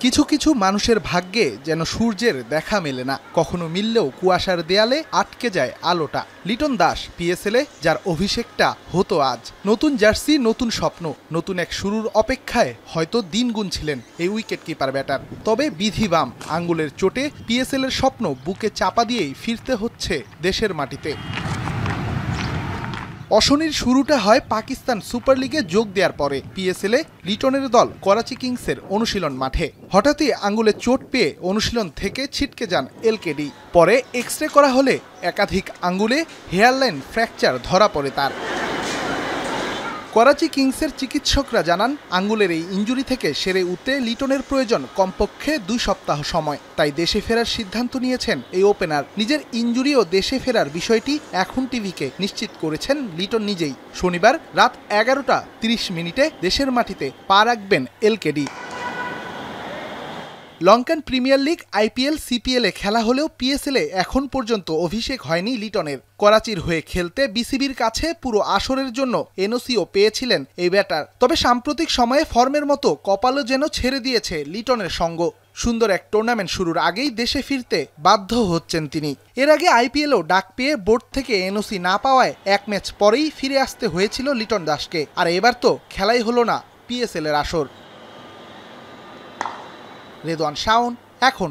কিছু কিছু মানুষের ভাগ্যে যেন সূর্যের দেখা মেলে না, কখনো মিললেও কুয়াশার দেয়ালে আটকে যায় আলোটা। লিটন দাস পিএসএলে, যার অভিষেকটা হতো আজ। নতুন জার্সি, নতুন স্বপ্ন, নতুন এক শুরুর অপেক্ষায় হয়তো দিন গুনছিলেন এই উইকেট কিপার ব্যাটার। তবে বিধি বাম, আঙ্গুলের চোটে পিএসএলের স্বপ্ন বুকে চাপা দিয়েই ফিরতে হচ্ছে দেশের মাটিতে। অশনির শুরুটা হয় পাকিস্তান সুপার লিগে যোগ দেওয়ার পরে। পিএসএলে লিটনের দল করাচি কিংসের অনুশীলন মাঠে। হঠাৎই আঙ্গুলে চোট পেয়ে অনুশীলন থেকে ছিটকে যান এলকেডি। পরে এক্সরে করা হলে একাধিক আঙ্গুলে হেয়ারলাইন ফ্র্যাকচার ধরা পড়ে তার। করাচি কিংসের চিকিৎসকরা জানান, আঙ্গুলের এই ইনজুরি থেকে সেরে উঠতে লিটনের প্রয়োজন কমপক্ষে 2 সপ্তাহ সময়। তাই দেশে ফেরার সিদ্ধান্ত নিয়েছেন এই ওপেনার। নিজের ইনজুরি ও দেশে ফেরার বিষয়টি এখন টিভিকে নিশ্চিত করেছেন লিটন নিজেই। শনিবার রাত 11:30 দেশের মাটিতে পা রাখবেন এলকেডি। লঙ্কান প্রিমিয়ার লিগ, আইপিএল, সিপিএলে খেলা হলেও পিএসএলে এখন পর্যন্ত অভিষেক হয়নি লিটনের। করাচির হয়ে খেলতে বিসিবির কাছে পুরো আসরের জন্য এনওসিও পেয়েছিলেন এই ব্যাটার। তবে সাম্প্রতিক সময়ে ফর্মের মতো কপালও যেন ছেড়ে দিয়েছে লিটনের সঙ্গ। সুন্দর এক টুর্নামেন্ট শুরুর আগেই দেশে ফিরতে বাধ্য হচ্ছেন তিনি। এর আগে আইপিএলও ডাক পেয়ে বোর্ড থেকে এনওসি না পাওয়ায় 1 ম্যাচ পরেই ফিরে আসতে হয়েছিল লিটন দাসকে। আর এবার তো খেলাই হলো না পিএসএলের আসর। রেদওয়ান শাওন, এখন।